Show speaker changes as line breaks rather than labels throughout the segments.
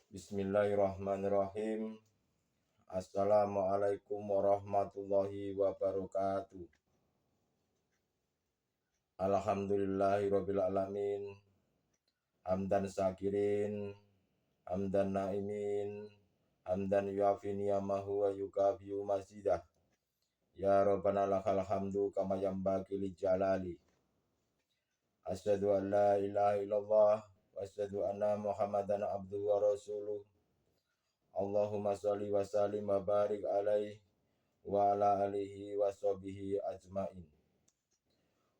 Bismillahirrahmanirrahim. Assalamualaikum warahmatullahi wabarakatuh. Alhamdulillahirabbil alamin. Hamdan syakirin, hamdan naimin, hamdan yuafi ni'amahu wa yukafi'u mazidah. Ya Rabbana lakal hamdu kama yanbaghi li jalali. Asyhadu an la ilaha illallah wa asyhadu anna Muhammadan abduhu wa rasuluh. Allahumma sholli wa sallim wa barik alaihi wa ala alihi wa sahbihi ajmain.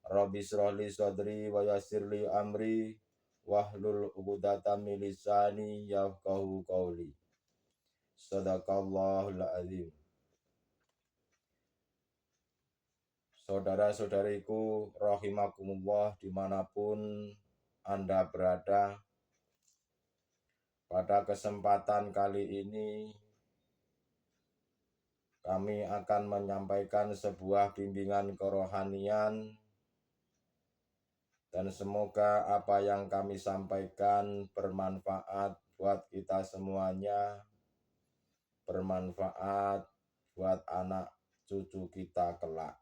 Rabbi shrah li sadri wa yassir li amri wahlul 'uqdatam min lisani yafqahu qawli. Shadaqallahul azim. Saudara-saudariku rahimakumullah dimanapun Anda berada, pada kesempatan kali ini kami akan menyampaikan sebuah bimbingan kerohanian, dan semoga apa yang kami sampaikan bermanfaat buat kita semuanya, bermanfaat buat anak cucu kita kelak.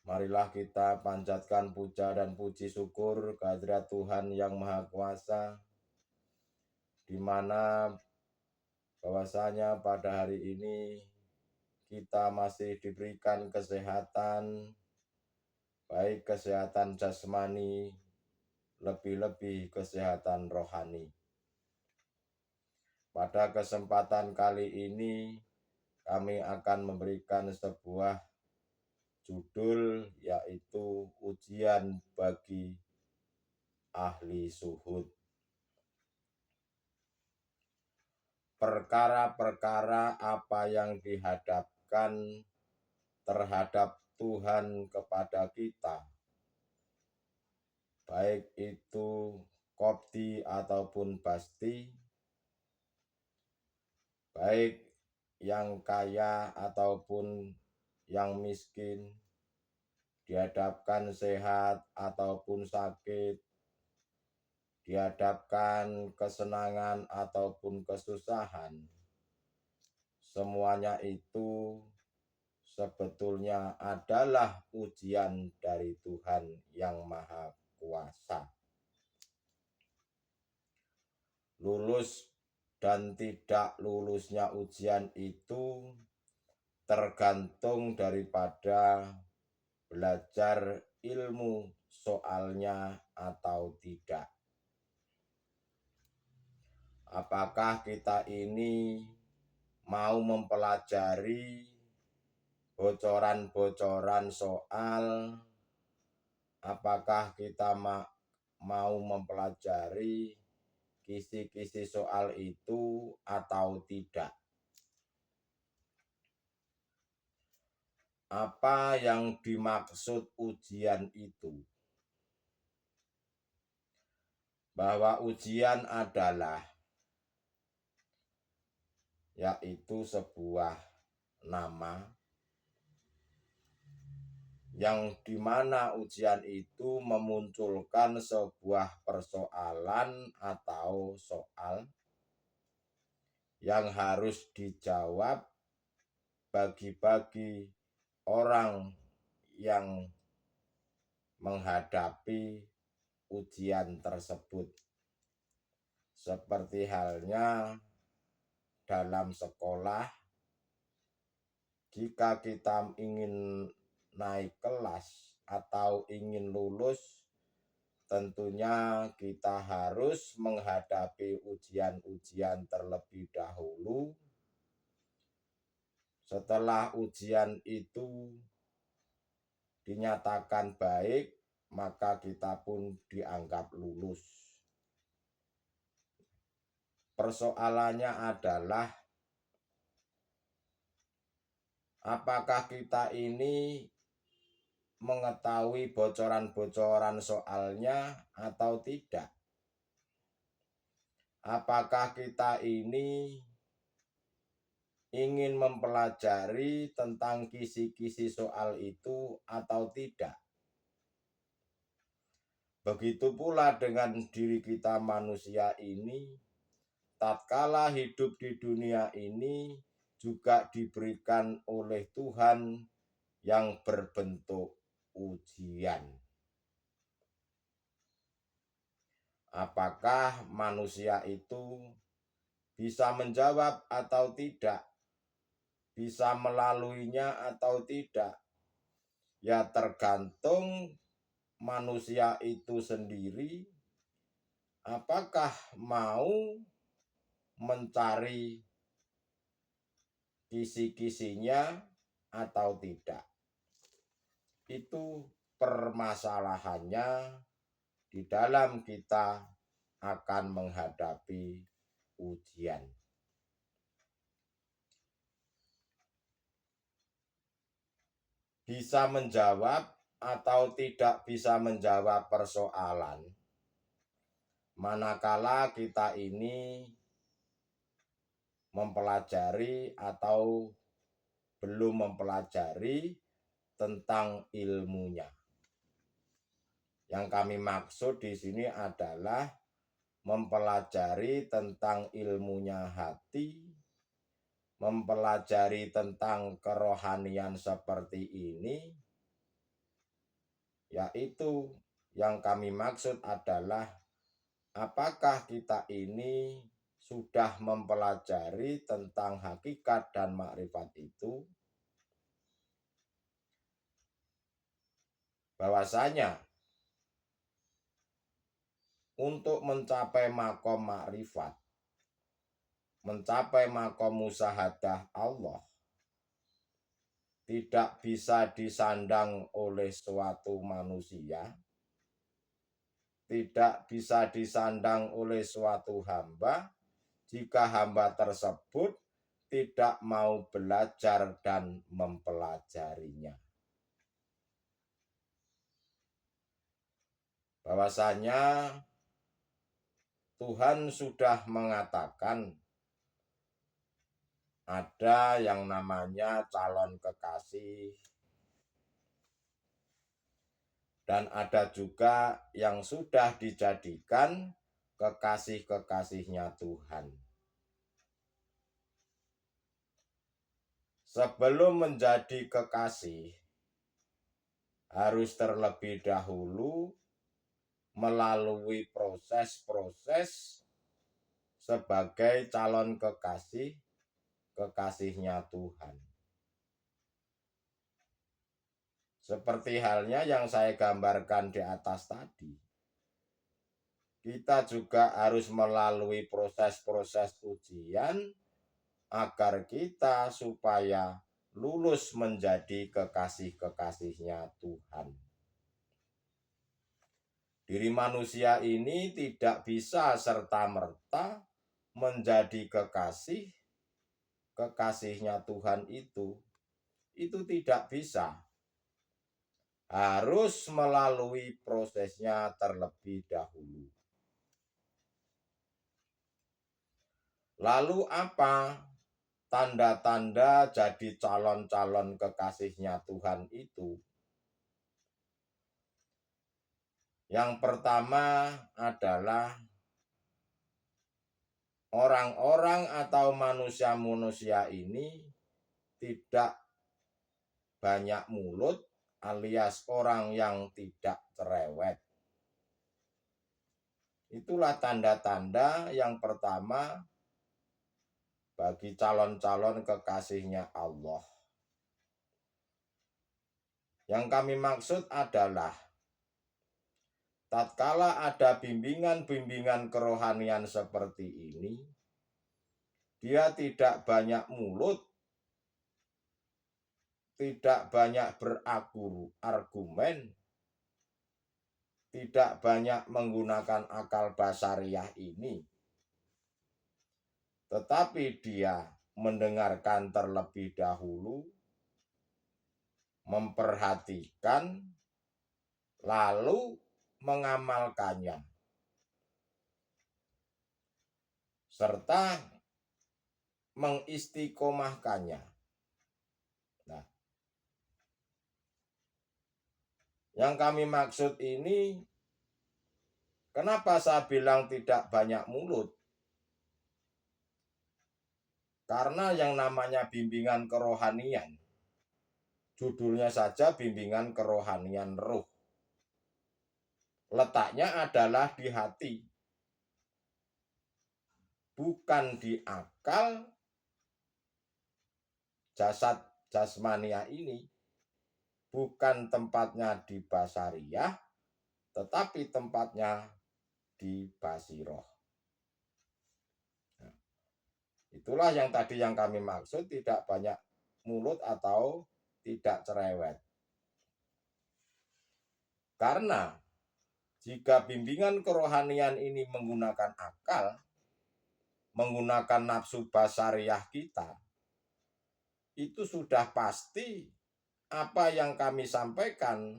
Marilah kita panjatkan puja dan puji syukur kehadirat Tuhan Yang Maha Kuasa, di mana bahwasanya pada hari ini kita masih diberikan kesehatan, baik kesehatan jasmani, lebih-lebih kesehatan rohani. Pada kesempatan kali ini kami akan memberikan sebuah judul, yaitu ujian bagi ahli suhud. Perkara-perkara apa yang dihadapkan terhadap Tuhan kepada kita, baik itu qobdi ataupun basti, baik yang kaya ataupun yang miskin, dihadapkan sehat ataupun sakit, dihadapkan kesenangan ataupun kesusahan, semuanya itu sebetulnya adalah ujian dari Tuhan Yang Maha Kuasa. Lulus dan tidak lulusnya ujian itu tergantung daripada belajar ilmu soalnya atau tidak. Apakah kita ini mau mempelajari bocoran-bocoran soal? Apakah kita mau mempelajari kisi-kisi soal itu atau tidak? Apa yang dimaksud ujian itu? Bahwa ujian adalah, yaitu sebuah nama yang dimana ujian itu memunculkan sebuah persoalan atau soal yang harus dijawab bagi orang yang menghadapi ujian tersebut. Seperti halnya dalam sekolah, jika kita ingin naik kelas atau ingin lulus, tentunya kita harus menghadapi ujian-ujian terlebih dahulu. Setelah ujian itu dinyatakan baik, maka kita pun dianggap lulus. Persoalannya adalah, apakah kita ini mengetahui bocoran-bocoran soalnya atau tidak? Apakah kita ini ingin mempelajari tentang kisi-kisi soal itu atau tidak? Begitu pula dengan diri kita manusia ini, tatkala hidup di dunia ini juga diberikan oleh Tuhan yang berbentuk ujian. Apakah manusia itu bisa menjawab atau tidak, bisa melaluinya atau tidak, ya tergantung manusia itu sendiri apakah mau mencari kisi-kisinya atau tidak. Itu permasalahannya di dalam kita akan menghadapi ujian. Bisa menjawab atau tidak bisa menjawab persoalan manakala kita ini mempelajari atau belum mempelajari tentang ilmunya. Yang kami maksud di sini adalah mempelajari tentang ilmunya hati, mempelajari tentang kerohanian seperti ini, yaitu yang kami maksud adalah apakah kita ini sudah mempelajari tentang hakikat dan makrifat itu, bahwasanya untuk mencapai makom makrifat, mencapai makom musyahadah Allah, tidak bisa disandang oleh suatu manusia, tidak bisa disandang oleh suatu hamba, jika hamba tersebut tidak mau belajar dan mempelajarinya. Bahwasanya Tuhan sudah mengatakan ada yang namanya calon kekasih, dan ada juga yang sudah dijadikan kekasih-kekasihnya Tuhan. Sebelum menjadi kekasih, harus terlebih dahulu melalui proses-proses sebagai calon kekasihnya Tuhan. Seperti halnya yang saya gambarkan di atas tadi, kita juga harus melalui proses-proses ujian agar kita supaya lulus menjadi kekasih-kekasihnya Tuhan. Diri manusia ini tidak bisa serta-merta menjadi kekasihnya Tuhan itu tidak bisa. Harus melalui prosesnya terlebih dahulu. Lalu apa tanda-tanda jadi calon-calon kekasihnya Tuhan itu? Yang pertama adalah orang-orang atau manusia-manusia ini tidak banyak mulut, alias orang yang tidak cerewet. Itulah tanda-tanda yang pertama bagi calon-calon kekasihnya Allah. Yang kami maksud adalah tatkala ada bimbingan-bimbingan kerohanian seperti ini, dia tidak banyak mulut, tidak banyak berargumen, tidak banyak menggunakan akal basariah ini, tetapi dia mendengarkan terlebih dahulu, memperhatikan, lalu mengamalkannya, serta mengistiqomahkannya. Nah, yang kami maksud ini Kenapa saya bilang tidak banyak mulut? Karena yang namanya bimbingan kerohanian, judulnya saja bimbingan kerohanian ruh. Letaknya adalah di hati, bukan di akal jasad jasmania ini. Bukan tempatnya di basariyah, tetapi tempatnya di basiroh. Nah, itulah yang tadi yang kami maksud, tidak banyak mulut atau tidak cerewet. Karena jika bimbingan kerohanian ini menggunakan akal, menggunakan nafsu basariyah kita, itu sudah pasti apa yang kami sampaikan,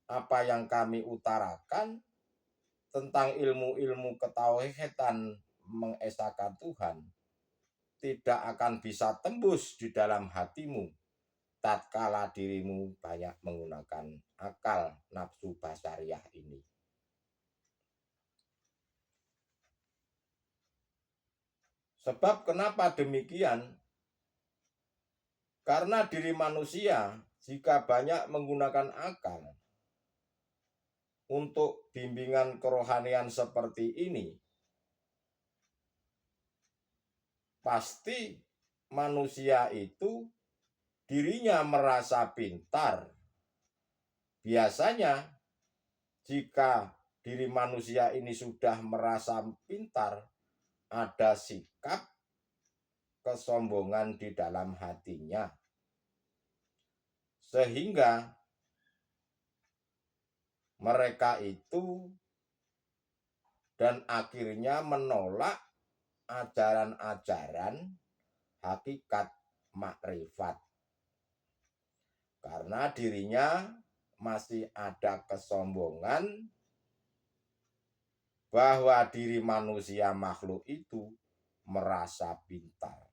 apa yang kami utarakan tentang ilmu-ilmu ketauhidan mengesahkan Tuhan tidak akan bisa tembus di dalam hatimu tatkala dirimu banyak menggunakan akal nafsu basariyah ini. Sebab kenapa demikian? Karena diri manusia jika banyak menggunakan akal untuk bimbingan kerohanian seperti ini, pasti manusia itu dirinya merasa pintar. Biasanya jika diri manusia ini sudah merasa pintar, ada sikap kesombongan di dalam hatinya. Sehingga mereka itu dan akhirnya menolak ajaran-ajaran hakikat makrifat. Karena dirinya masih ada kesombongan bahwa diri manusia makhluk itu merasa pintar.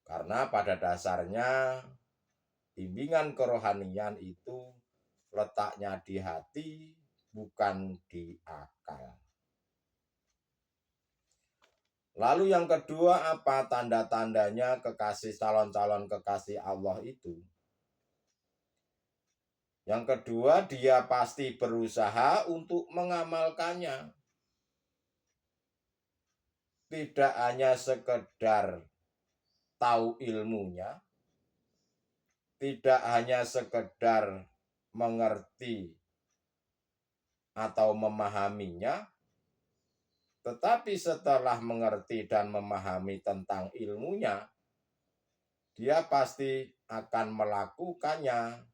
Karena pada dasarnya bimbingan kerohanian itu letaknya di hati, bukan di akal. Lalu yang kedua, apa tanda-tandanya kekasih calon-calon kekasih Allah itu? Yang kedua, dia pasti berusaha untuk mengamalkannya. Tidak hanya sekedar tahu ilmunya, tidak hanya sekedar mengerti atau memahaminya, tetapi setelah mengerti dan memahami tentang ilmunya, dia pasti akan melakukannya,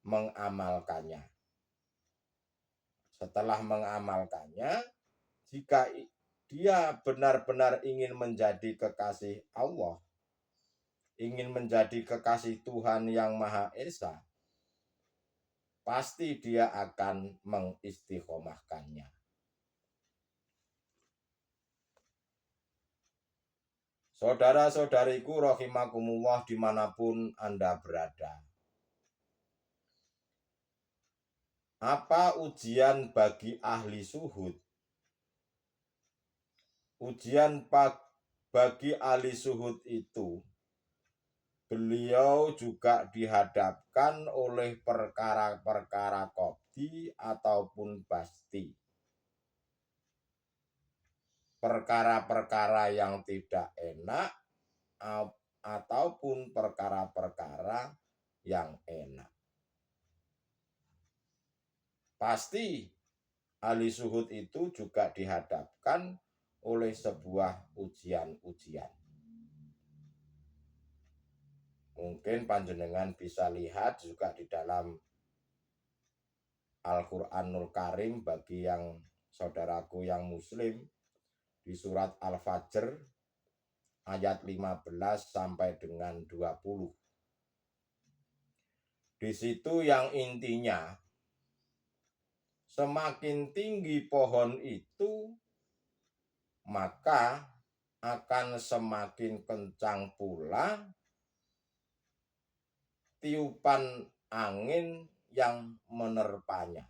mengamalkannya. Setelah mengamalkannya, jika dia benar-benar ingin menjadi kekasih Allah, ingin menjadi kekasih Tuhan yang Maha Esa, pasti dia akan mengistiqomahkannya. Saudara-saudariku rahimakumullah dimanapun Anda berada. Apa ujian bagi ahli suhud? Ujian bagi ahli suhud itu, beliau juga dihadapkan oleh perkara-perkara qadhi ataupun basti. Perkara-perkara yang tidak enak ataupun perkara-perkara yang enak. Pasti ahli suhud itu juga dihadapkan oleh sebuah ujian-ujian. Mungkin panjenengan bisa lihat juga di dalam Al-Quranul Karim bagi yang saudaraku yang muslim, di surat Al-Fajr ayat 15 sampai dengan 20. Di situ yang intinya, semakin tinggi pohon itu, maka akan semakin kencang pula tiupan angin yang menerpanya.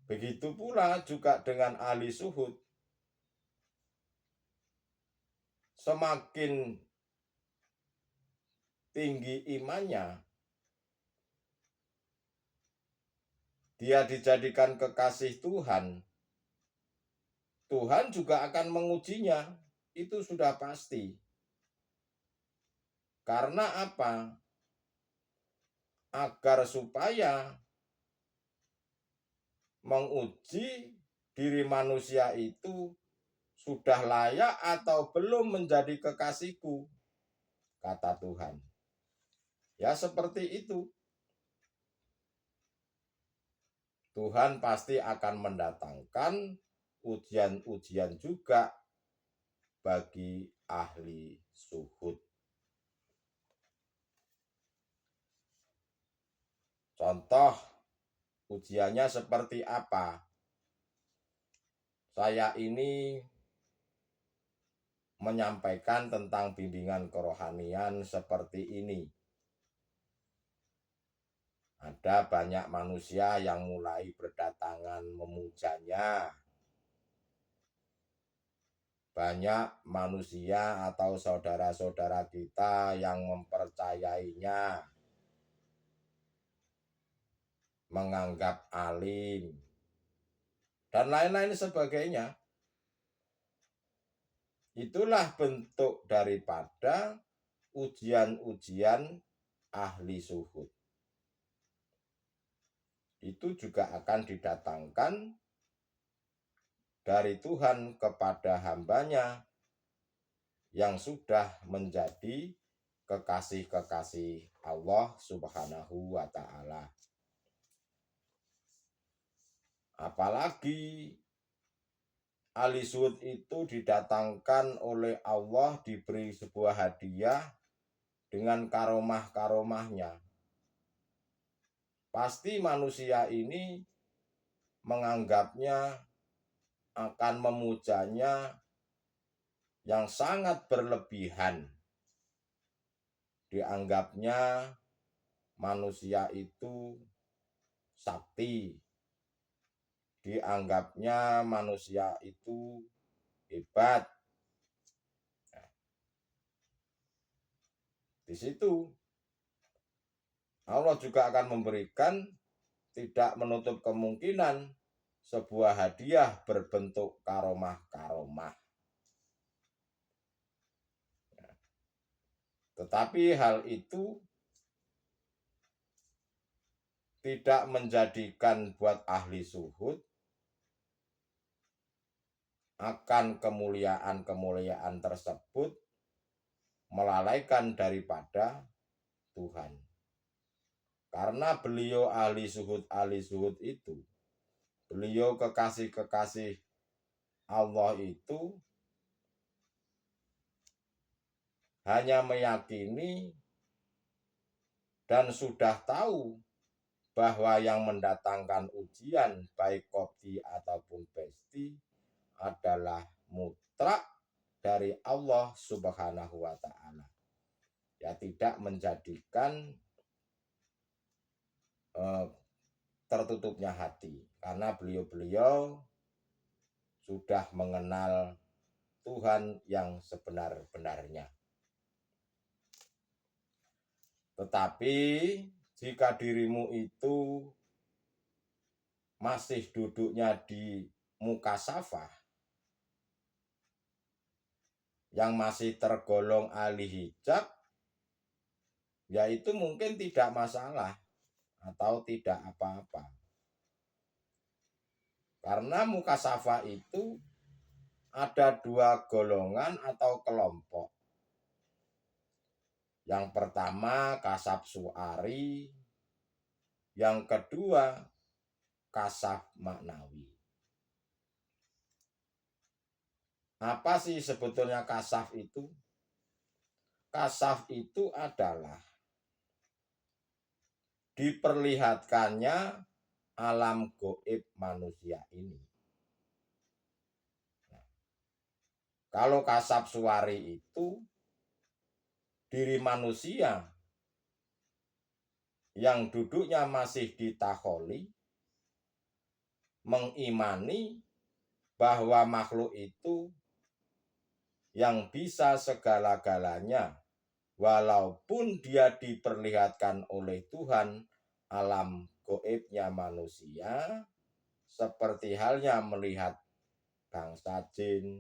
Begitu pula juga dengan ahli suhud. Semakin tinggi imannya, dia dijadikan kekasih Tuhan, Tuhan juga akan mengujinya. Itu sudah pasti. Karena apa? Agar supaya menguji diri manusia itu sudah layak atau belum menjadi kekasihku, kata Tuhan. Ya seperti itu. Tuhan pasti akan mendatangkan ujian-ujian juga bagi ahli suhud. Contoh ujiannya seperti apa? Saya ini menyampaikan tentang bimbingan kerohanian seperti ini. Ada banyak manusia yang mulai berdatangan memujanya. Banyak manusia atau saudara-saudara kita yang mempercayainya, menganggap alim, dan lain-lain sebagainya. Itulah bentuk daripada ujian-ujian ahli suhud. Itu juga akan didatangkan dari Tuhan kepada hambanya yang sudah menjadi kekasih-kekasih Allah Subhanahu wa Ta'ala. Apalagi ahli suhud itu didatangkan oleh Allah, diberi sebuah hadiah dengan karomah-karomahnya. Pasti manusia ini menganggapnya, akan memujanya yang sangat berlebihan. Dianggapnya manusia itu sakti. Dianggapnya manusia itu hebat. Nah, di situ Allah juga akan memberikan, tidak menutup kemungkinan, sebuah hadiah berbentuk karomah-karomah. Tetapi hal itu tidak menjadikan buat ahli suhud akan kemuliaan-kemuliaan tersebut melalaikan daripada Tuhan. Karena beliau ahli suhud itu, beliau kekasih-kekasih Allah itu hanya meyakini dan sudah tahu bahwa yang mendatangkan ujian baik qadhi ataupun pesti adalah mutlak dari Allah Subhanahu wa Ta'ala. Ya, tidak menjadikan tertutupnya hati, karena beliau-beliau sudah mengenal Tuhan yang sebenar-benarnya. Tetapi jika dirimu itu masih duduknya di muka safah, yang masih tergolong ahli hijab, yaitu mungkin tidak masalah atau tidak apa-apa. Karena muka safah itu ada dua golongan atau kelompok. Yang pertama kasab su'ari, yang kedua kasab maknawi. Apa sih sebetulnya kasaf itu? Kasaf itu adalah diperlihatkannya alam gaib manusia ini. Nah, kalau kasab suwari itu diri manusia yang duduknya masih di takholi, mengimani bahwa makhluk itu yang bisa segala-galanya, walaupun dia diperlihatkan oleh Tuhan alam gaibnya manusia, seperti halnya melihat bangsa jin,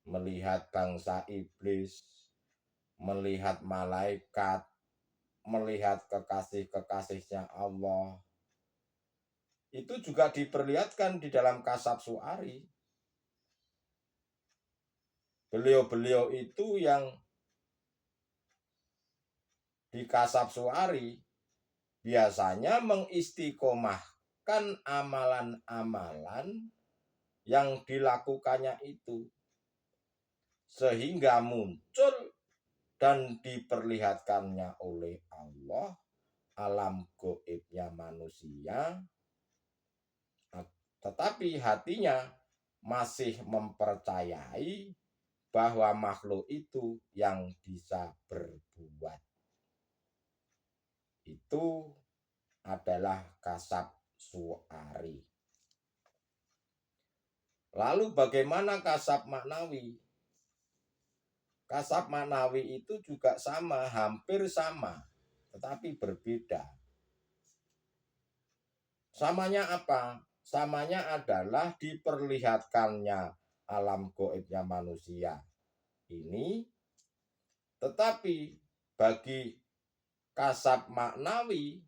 melihat bangsa iblis, melihat malaikat, melihat kekasih-kekasihnya Allah. Itu juga diperlihatkan di dalam Kasab Su'ari. Beliau-beliau itu yang di Kasab Su'ari biasanya mengistiqomahkan amalan-amalan yang dilakukannya itu, sehingga muncul dan diperlihatkannya oleh Allah alam gaibnya manusia, tetapi hatinya masih mempercayai bahwa makhluk itu yang bisa berbuat. Itu adalah Kasab Su'ari. Lalu bagaimana Kasab Maknawi? Kasab Maknawi itu juga sama, hampir sama, tetapi berbeda. Samanya apa? Samanya adalah diperlihatkannya alam gaibnya manusia ini, tetapi bagi Kasab Maknawi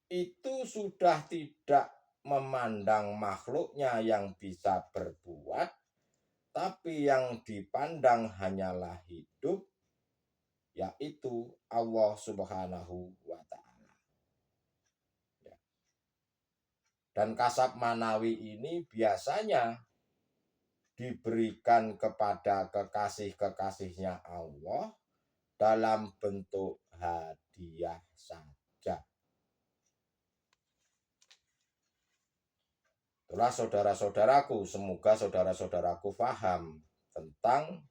itu sudah tidak memandang makhluknya yang bisa berbuat, tapi yang dipandang hanyalah hidup, yaitu Allah Subhanahu wa Ta'ala. Dan Kasab Maknawi ini biasanya diberikan kepada kekasih-kekasihnya Allah dalam bentuk hadiah saja. Itulah saudara-saudaraku, semoga saudara-saudaraku paham tentang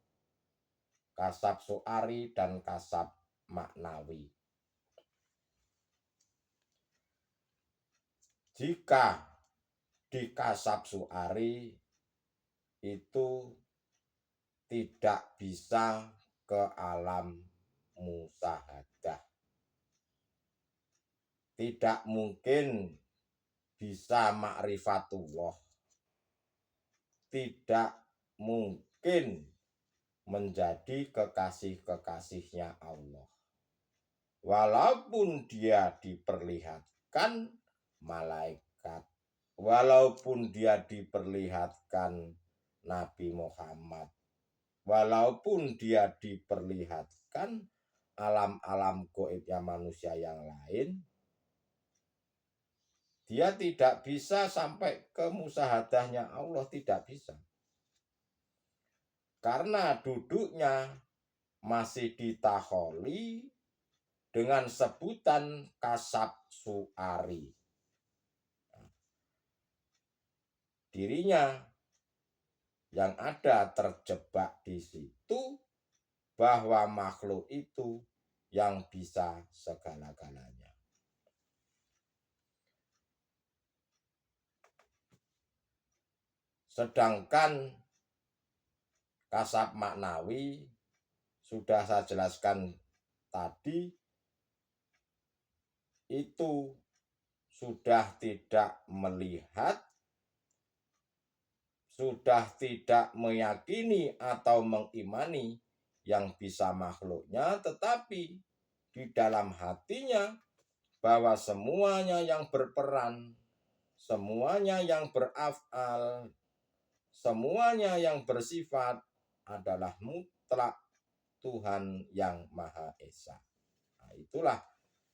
Kasab Su'ari dan Kasab Maknawi. Jika di Kasab Su'ari itu tidak bisa ke alam musyahadah, tidak mungkin bisa ma'rifatullah, tidak mungkin menjadi kekasih-kekasihnya Allah. Walaupun dia diperlihatkan malaikat, walaupun dia diperlihatkan Nabi Muhammad, walaupun dia diperlihatkan alam-alam gaibnya manusia yang lain, dia tidak bisa sampai ke musyahadahnya Allah, tidak bisa. Karena duduknya masih ditaholi dengan sebutan Kasab Su'ari. Dirinya yang ada terjebak di situ, bahwa makhluk itu yang bisa segala-galanya. Sedangkan Kasab Maknawi sudah saya jelaskan tadi, itu sudah tidak melihat, sudah tidak meyakini atau mengimani yang bisa makhluknya, tetapi di dalam hatinya bahwa semuanya yang berperan, semuanya yang beraf'al, semuanya yang bersifat adalah mutlak Tuhan yang Maha Esa. Nah, itulah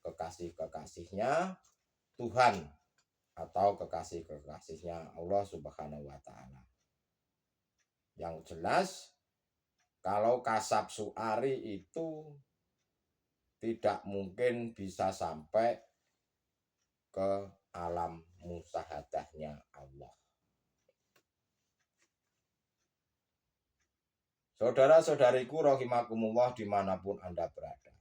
kekasih-kekasihnya Tuhan atau kekasih-kekasihnya Allah Subhanahu wa Ta'ala. Yang jelas, kalau Kasab Su'ari itu tidak mungkin bisa sampai ke alam musyahadahnya Allah. Saudara-saudariku rahimakumullah dimanapun Anda berada.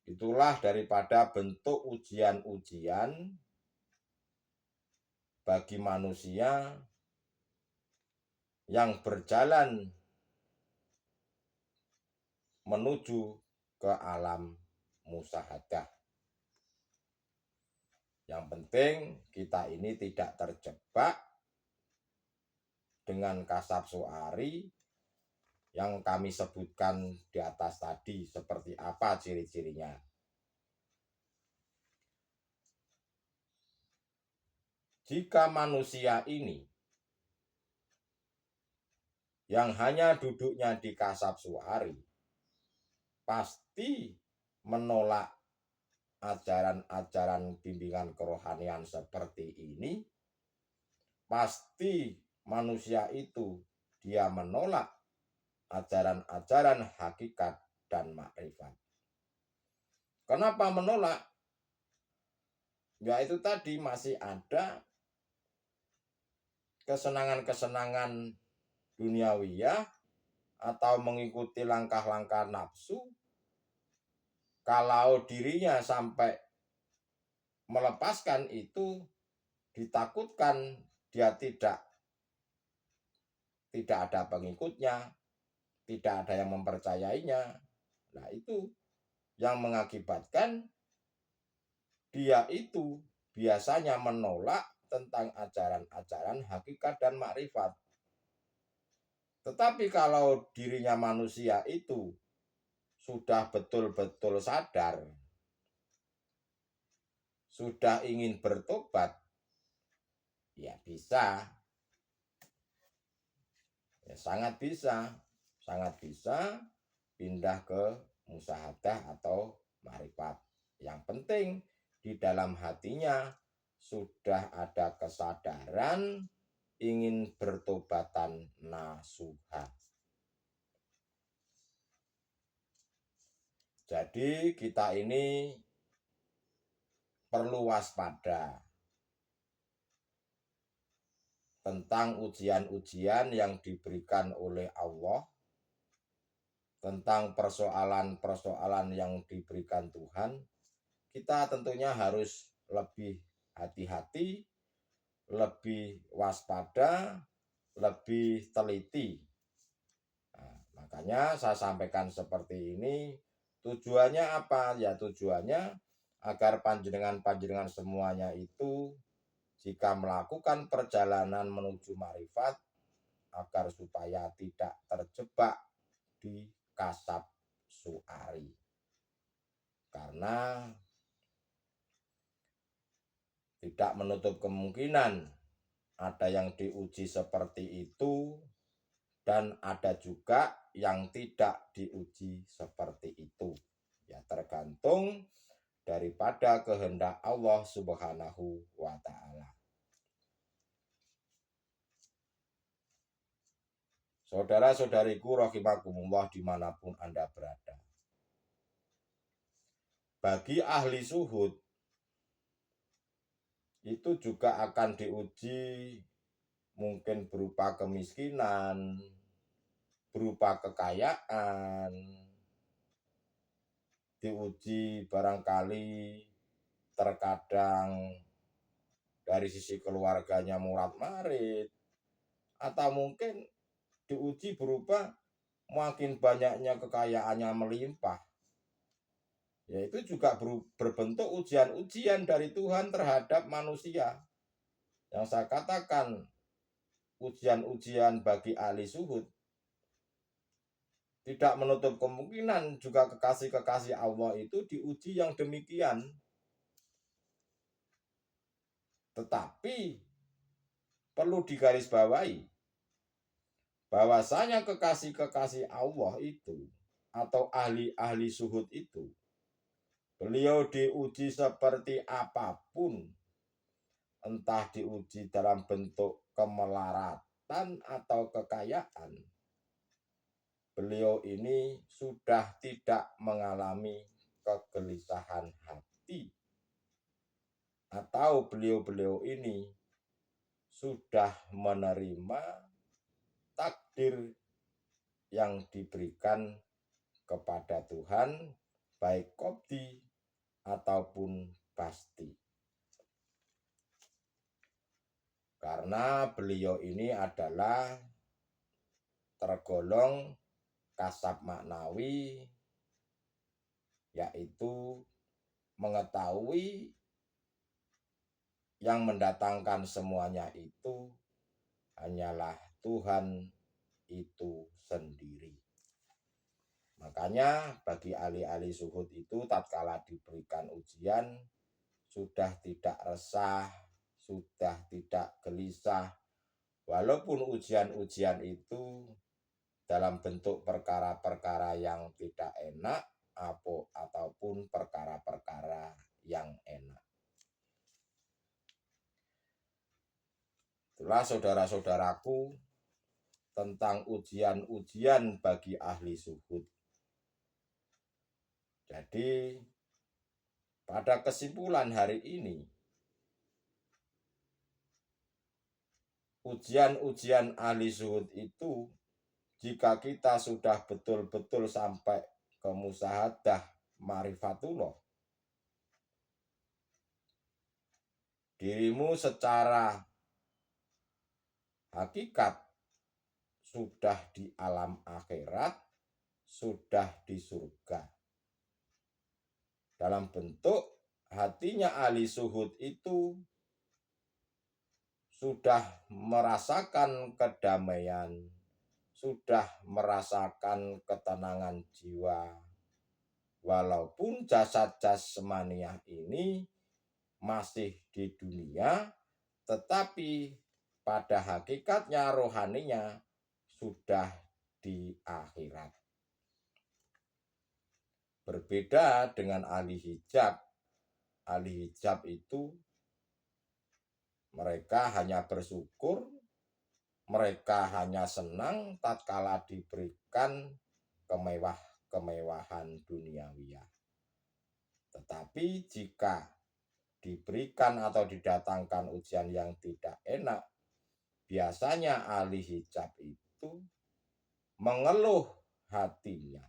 Itulah daripada bentuk ujian-ujian bagi manusia yang berjalan menuju ke alam musyahadah. Yang penting kita ini tidak terjebak dengan kasab suari yang kami sebutkan di atas tadi, seperti apa ciri-cirinya. Jika manusia ini yang hanya duduknya di kasab suari pasti menolak ajaran-ajaran bimbingan kerohanian seperti ini, pasti manusia itu dia menolak ajaran-ajaran hakikat dan makrifat. Kenapa menolak? Ya itu tadi, masih ada kesenangan-kesenangan duniawiyah atau mengikuti langkah-langkah nafsu. Kalau dirinya sampai melepaskan itu, ditakutkan dia tidak ada pengikutnya, tidak ada yang mempercayainya. Nah, itu yang mengakibatkan dia itu biasanya menolak tentang ajaran-ajaran hakikat dan makrifat. Tetapi kalau dirinya manusia itu sudah betul-betul sadar, sudah ingin bertobat, ya bisa, ya sangat bisa pindah ke musyahadah atau makrifat. Yang penting di dalam hatinya sudah ada kesadaran ingin bertobatan nasuha. Jadi kita ini perlu waspada tentang ujian-ujian yang diberikan oleh Allah, tentang persoalan-persoalan yang diberikan Tuhan. Kita tentunya harus lebih hati-hati, lebih waspada, lebih teliti. Nah, makanya saya sampaikan seperti ini. Tujuannya apa? Ya tujuannya agar panjenengan semuanya itu jika melakukan perjalanan menuju marifat, agar supaya tidak terjebak di kasab suari. Karena tidak menutup kemungkinan ada yang diuji seperti itu dan ada juga yang tidak diuji seperti itu. Ya tergantung daripada kehendak Allah Subhanahu wa ta'ala. Saudara-saudariku rahimakumullah dimanapun Anda berada. Bagi ahli suhud itu juga akan diuji mungkin berupa kemiskinan, berupa kekayaan, diuji barangkali terkadang dari sisi keluarganya murad-marid, atau mungkin diuji berupa makin banyaknya kekayaannya melimpah. Yaitu juga berbentuk ujian-ujian dari Tuhan terhadap manusia. Yang saya katakan ujian-ujian bagi ahli suhud tidak menutup kemungkinan juga kekasih-kekasih Allah itu diuji yang demikian. Tetapi perlu digarisbawahi bahwasanya kekasih-kekasih Allah itu atau ahli-ahli suhud itu, beliau diuji seperti apapun, entah diuji dalam bentuk kemelaratan atau kekayaan, beliau ini sudah tidak mengalami kegelisahan hati, atau beliau-beliau ini sudah menerima takdir yang diberikan kepada Tuhan, baik qadhi ataupun pasti. karena beliau ini adalah tergolong kasab maknawi, yaitu mengetahui yang mendatangkan semuanya itu hanyalah Tuhan itu sendiri. Makanya bagi ahli-ahli zuhud itu tatkala diberikan ujian sudah tidak resah, sudah tidak gelisah, walaupun ujian-ujian itu dalam bentuk perkara-perkara yang tidak enak ataupun perkara-perkara yang enak. Itulah saudara-saudaraku tentang ujian-ujian bagi ahli zuhud. Jadi pada kesimpulan hari ini, ujian-ujian ahli zuhud itu jika kita sudah betul-betul sampai ke musyahadah ma'rifatullah, dirimu secara hakikat sudah di alam akhirat, sudah di surga. Dalam bentuk hatinya ahli zuhud itu sudah merasakan kedamaian, sudah merasakan ketenangan jiwa. Walaupun jasad jasmaniah ini masih di dunia, tetapi pada hakikatnya rohaninya sudah di akhirat. Berbeda dengan ahli hijab. Ahli hijab itu mereka hanya bersyukur, mereka hanya senang tatkala diberikan kemewahan duniawiyah. Tetapi jika diberikan atau didatangkan ujian yang tidak enak, biasanya ahli hijab itu mengeluh hatinya.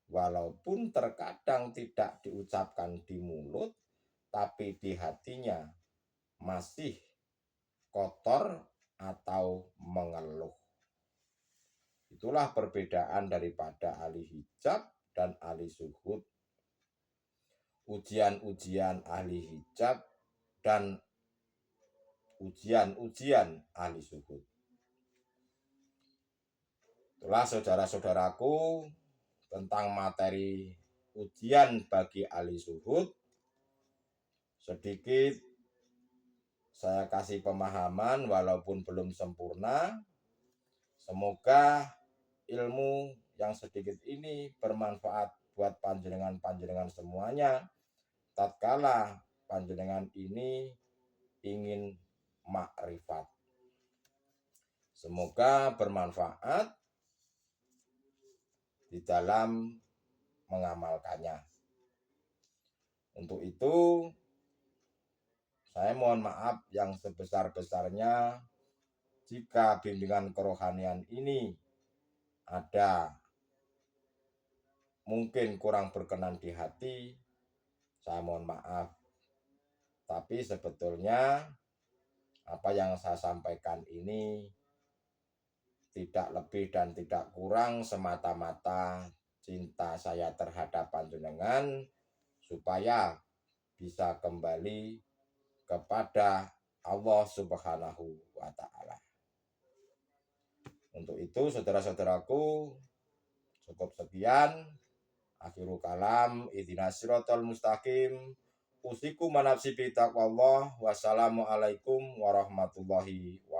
Walaupun terkadang tidak diucapkan di mulut, tapi di hatinya masih kotor atau mengeluh. Itulah perbedaan daripada ahli hijab dan ahli zuhud. Ujian-ujian ahli hijab dan ujian-ujian ahli zuhud. Itulah saudara-saudaraku tentang materi ujian bagi ahli zuhud. Sedikit saya kasih pemahaman walaupun belum sempurna. Semoga ilmu yang sedikit ini bermanfaat buat panjenengan semuanya tatkala panjenengan ini ingin makrifat. Semoga bermanfaat di dalam mengamalkannya. Untuk itu saya mohon maaf yang sebesar-besarnya jika bimbingan kerohanian ini ada mungkin kurang berkenan di hati. Saya mohon maaf. Tapi sebetulnya apa yang saya sampaikan ini tidak lebih dan tidak kurang semata-mata cinta saya terhadap panjenengan supaya bisa kembali kepada Allah Subhanahu wa Ta'ala. Untuk itu saudara-saudaraku cukup sekian. Akhirul kalam, ihdinas siratal mustaqim. Usikum manafsi bi taqwallah. Wassalamualaikum warahmatullahi wabarakatuh.